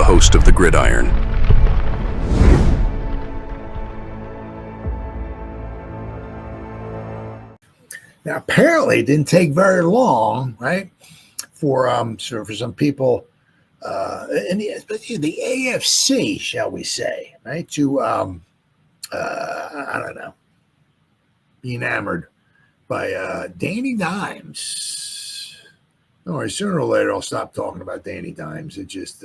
host of the Gridiron. Now, apparently, it didn't take very long, right, for some people, especially the AFC, shall we say, right, to I don't know, be enamored by Danny Dimes. Don't worry, sooner or later I'll stop talking about Danny Dimes. It just,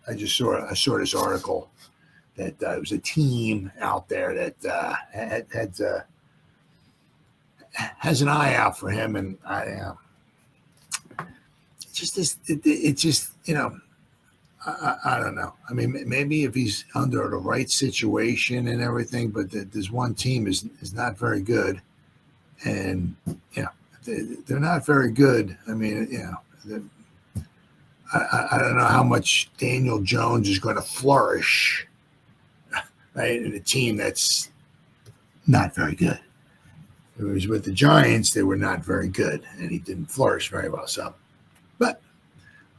I saw this article that it was a team out there that has an eye out for him, and I don't know. I mean, maybe if he's under the right situation and everything, but this one team is not very good, and they're not very good. I mean, I don't know how much Daniel Jones is going to flourish, right, in a team that's not very good. It was with the Giants; they were not very good, and he didn't flourish very well. So, but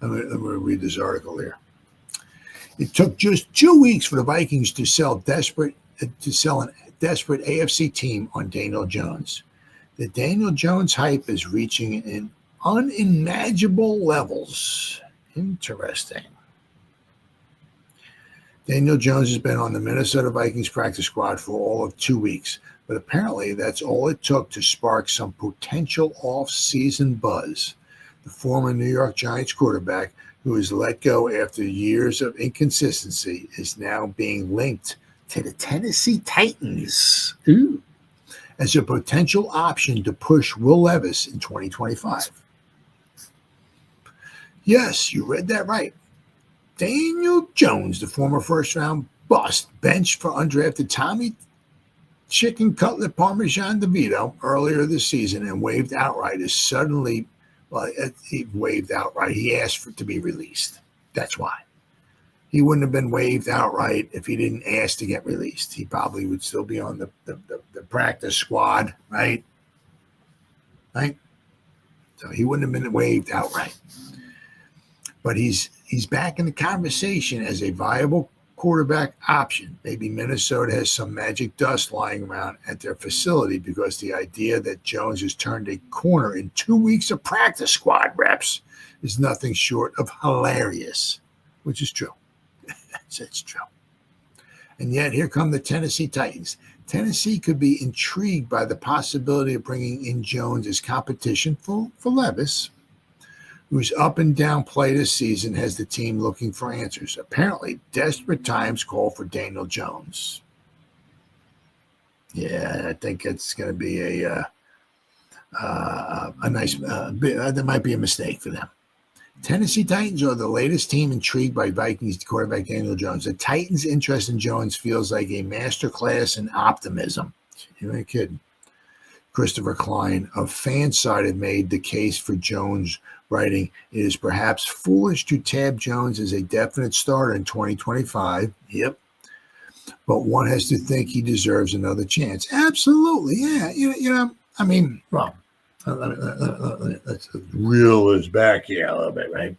let me read this article here. It took just 2 weeks for the Vikings to sell a desperate AFC team on Daniel Jones. The Daniel Jones hype is reaching unimaginable levels. Interesting. Daniel Jones has been on the Minnesota Vikings practice squad for all of 2 weeks, but apparently that's all it took to spark some potential off-season buzz. The former New York Giants quarterback, who was let go after years of inconsistency, is now being linked to the Tennessee Titans as a potential option to push Will Levis in 2025. Yes, you read that right. Daniel Jones, the former first-round bust, benched for undrafted Tommy Chicken Cutlet Parmesan DeVito earlier this season and waived outright, is suddenly, he waived outright. He asked for it to be released. That's why. He wouldn't have been waived outright if he didn't ask to get released. He probably would still be on the practice squad, right? Right? So he wouldn't have been waived outright. But he's back in the conversation as a viable quarterback option. Maybe Minnesota has some magic dust lying around at their facility because the idea that Jones has turned a corner in 2 weeks of practice squad reps is nothing short of hilarious, which is true. It's true. And yet here come the Tennessee Titans. Tennessee could be intrigued by the possibility of bringing in Jones as competition for Levis, whose up and down play this season has the team looking for answers. Apparently, desperate times call for Daniel Jones. Yeah, I think it's going to be a nice. That might be a mistake for them. Tennessee Titans are the latest team intrigued by Vikings quarterback Daniel Jones. The Titans' interest in Jones feels like a masterclass in optimism. You ain't kidding. Christopher Klein of Fansided made the case for Jones, writing, "It is perhaps foolish to tab Jones as a definite starter in 2025. Yep. But one has to think he deserves another chance." Absolutely. Yeah. Let's reel this back here a little bit, right?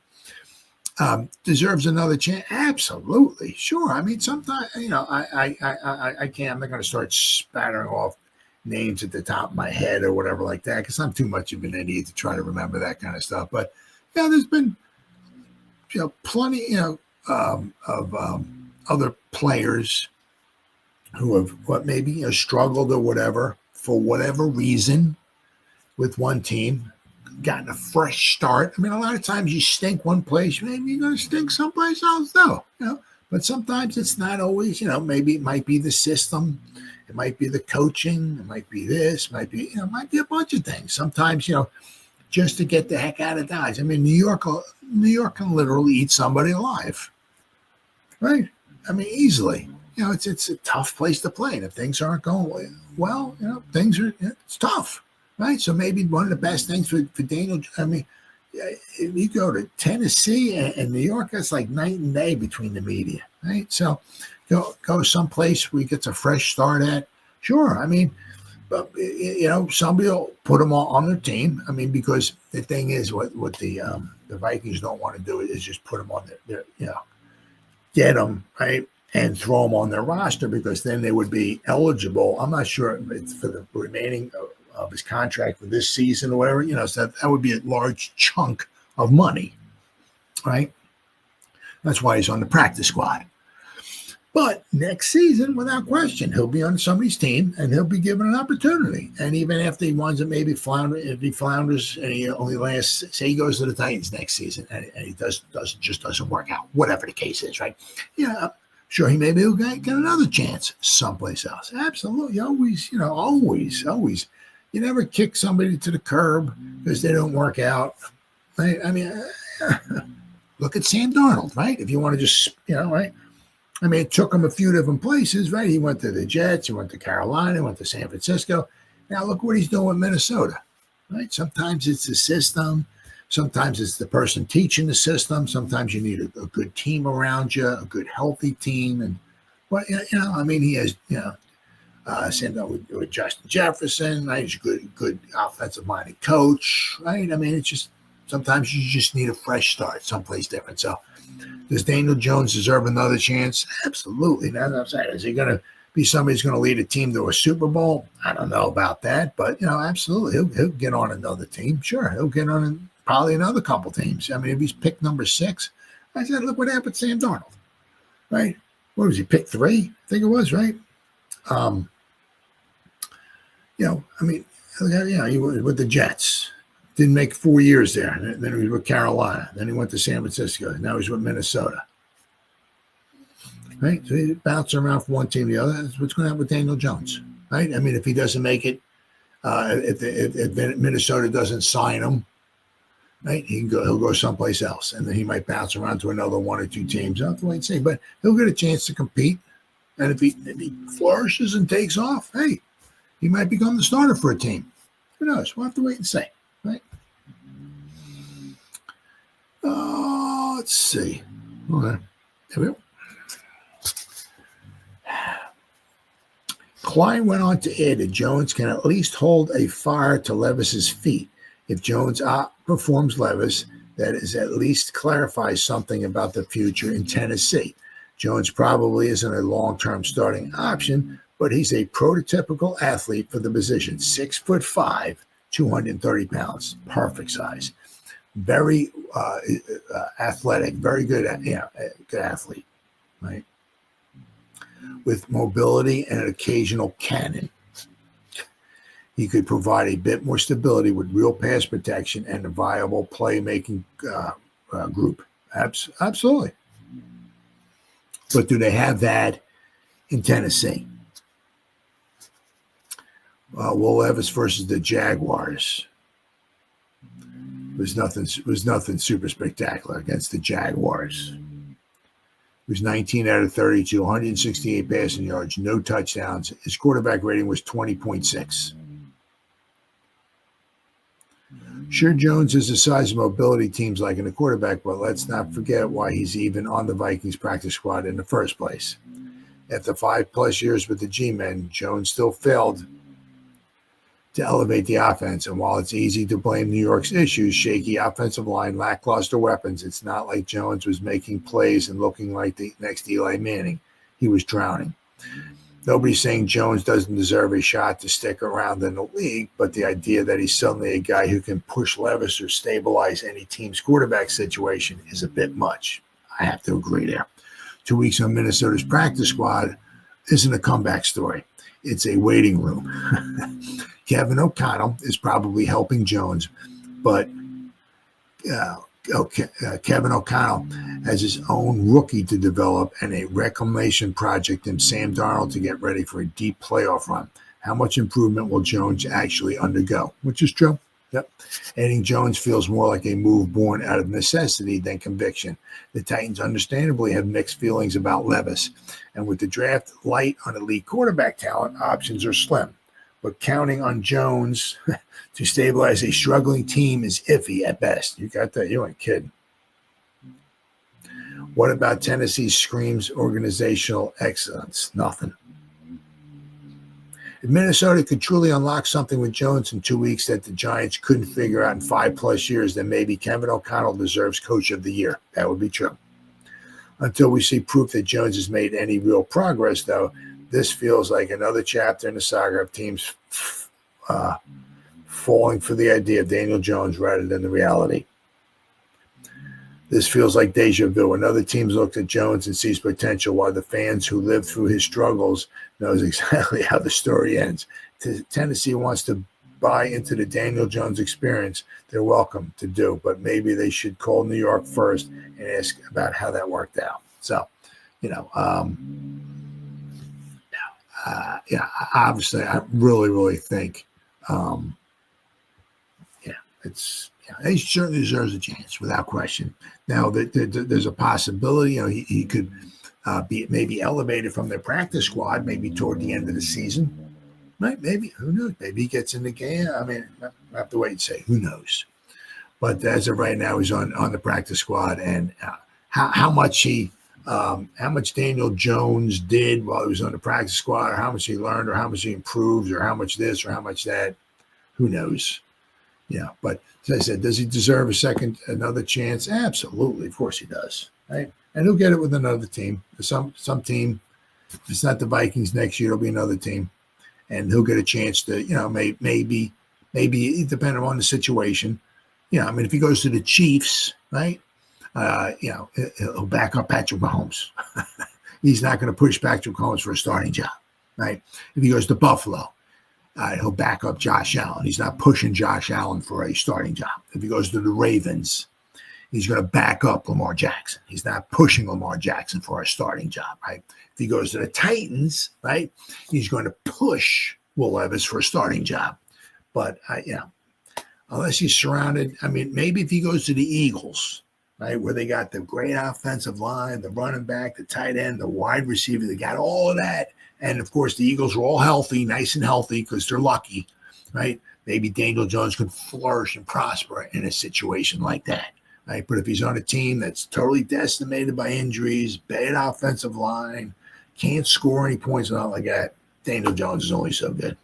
Deserves another chance. Absolutely. Sure. I mean, sometimes, I can't, I'm not going to start spattering off names at the top of my head or whatever like that, because I'm too much of an idiot to try to remember that kind of stuff. But yeah, there's been plenty of other players who have maybe struggled or whatever for whatever reason with one team, gotten a fresh start. I mean, a lot of times you stink one place, maybe you're going to stink someplace else though, But sometimes it's not always, maybe it might be the system. It might be the coaching. It might be this. Might be, might be a bunch of things. Sometimes, just to get the heck out of Dodge. I mean, New York can literally eat somebody alive, right? I mean, easily. It's a tough place to play, and if things aren't going well, it's tough, right? So maybe one of the best things for Daniel. I mean, if you go to Tennessee and New York, that's like night and day between the media, right? So go someplace where he gets a fresh start at. Sure, I mean, but somebody will put them all on their team. I mean, because the thing is, what the the Vikings don't want to do it is just put them on their get them, right, and throw them on their roster, because then they would be eligible. I'm not sure it's for the remaining of his contract for this season or whatever, so that would be a large chunk of money, right? That's why he's on the practice squad. But next season, without question, he'll be on somebody's team and he'll be given an opportunity. And even after he winds up maybe if he flounders and he only lasts, say he goes to the Titans next season and he doesn't work out, whatever the case is, right? Yeah, sure, he maybe will get another chance someplace else. Absolutely, always. You never kick somebody to the curb because they don't work out. Right? I mean, look at Sam Darnold, right? If you want to just, right? I mean, it took him a few different places, right? He went to the Jets, he went to Carolina, went to San Francisco. Now look what he's doing with Minnesota, right? Sometimes it's the system. Sometimes it's the person teaching the system. Sometimes you need a good team around you, a good, healthy team. And, I mean, he has, with Justin Jefferson, right? He's a good offensive-minded coach, right? I mean, it's just, sometimes you just need a fresh start someplace different. So, does Daniel Jones deserve another chance? Absolutely. That's what I'm saying. Is he going to be somebody who's going to lead a team to a Super Bowl? I don't know about that, but absolutely, he'll get on another team. Sure, he'll get on probably another couple teams. I mean, if he's picked number 6, I said, look what happened to Sam Darnold, right? What was he, pick 3? I think it was, right? I mean, he was with the Jets. Didn't make 4 years there. Then he was with Carolina. Then he went to San Francisco. Now he's with Minnesota. Right? So he bounced around from one team to the other. That's what's going to happen with Daniel Jones. Right? I mean, if he doesn't make it, if Minnesota doesn't sign him, right, he'll go someplace else. And then he might bounce around to another 1 or 2 teams. I'll have to wait and see. But he'll get a chance to compete. And if he flourishes and takes off, hey, he might become the starter for a team. Who knows? We'll have to wait and see. Right. Let's see. Okay. There we go. Klein went on to add that Jones can at least hold a fire to Levis's feet. If Jones outperforms Levis, that is at least clarifies something about the future in Tennessee. Jones probably isn't a long-term starting option, but he's a prototypical athlete for the position. 6'5", 230 pounds, perfect size, very athletic, very good, good athlete, right? With mobility and an occasional cannon. He could provide a bit more stability with real pass protection and a viable playmaking group. Absolutely. But do they have that in Tennessee? Will Levis versus the Jaguars was nothing super spectacular against the Jaguars. He was 19 out of 32, 168 passing yards, no touchdowns. His quarterback rating was 20.6. Sure, Jones is the size of mobility teams like in a quarterback, but let's not forget why he's even on the Vikings practice squad in the first place. After 5+ years with the G-Men, Jones still failed to elevate the offense. And while it's easy to blame New York's issues, shaky offensive line, lackluster weapons, it's not like Jones was making plays and looking like the next Eli Manning. He was drowning. Nobody's saying Jones doesn't deserve a shot to stick around in the league, but the idea that he's suddenly a guy who can push Levis or stabilize any team's quarterback situation is a bit much. I have to agree there. 2 weeks on Minnesota's practice squad isn't a comeback story. It's a waiting room. Kevin O'Connell is probably helping Jones, but Kevin O'Connell has his own rookie to develop and a reclamation project in Sam Darnold to get ready for a deep playoff run. How much improvement will Jones actually undergo? Which is true. Yep. Adding Jones feels more like a move born out of necessity than conviction. The Titans understandably have mixed feelings about Levis, and with the draft light on elite quarterback talent, options are slim. But counting on Jones to stabilize a struggling team is iffy at best. You got that? You ain't kidding. What about Tennessee screams organizational excellence? Nothing. If Minnesota could truly unlock something with Jones in 2 weeks that the Giants couldn't figure out in 5+ years, then maybe Kevin O'Connell deserves Coach of the Year. That would be true. Until we see proof that Jones has made any real progress, though, this feels like another chapter in the saga of teams falling for the idea of Daniel Jones rather than the reality. This feels like deja vu. Another team's looked at Jones and sees potential, while the fans who lived through his struggles knows exactly how the story ends. Tennessee wants to buy into the Daniel Jones experience. They're welcome to do, but maybe they should call New York first and ask about how that worked out. So, obviously, I really think, he certainly deserves a chance without question. Now, there's a possibility, he could be maybe elevated from their practice squad, maybe toward the end of the season. Right? Maybe, who knows? Maybe he gets in the game. I mean, I have to wait and say, who knows? But as of right now, he's on the practice squad, and how much Daniel Jones did while he was on the practice squad, or how much he learned, or how much he improved, or how much this, or how much that, who knows? Yeah, but as I said, does he deserve another chance? Absolutely, of course he does. Right, and he'll get it with another team. Some team. If it's not the Vikings next year, it'll be another team, and he'll get a chance to, maybe depending on the situation. If he goes to the Chiefs, right? He'll back up Patrick Mahomes. He's not going to push Patrick Mahomes for a starting job, right? If he goes to Buffalo, he'll back up Josh Allen. He's not pushing Josh Allen for a starting job. If he goes to the Ravens, he's going to back up Lamar Jackson. He's not pushing Lamar Jackson for a starting job, right? If he goes to the Titans, right, he's going to push Will Levis for a starting job. But, unless he's surrounded, maybe if he goes to the Eagles, right, where they got the great offensive line, the running back, the tight end, the wide receiver, they got all of that. And, of course, the Eagles are all healthy, nice and healthy, because they're lucky, right? Maybe Daniel Jones could flourish and prosper in a situation like that, right? But if he's on a team that's totally decimated by injuries, bad offensive line, can't score any points, not like that, Daniel Jones is only so good.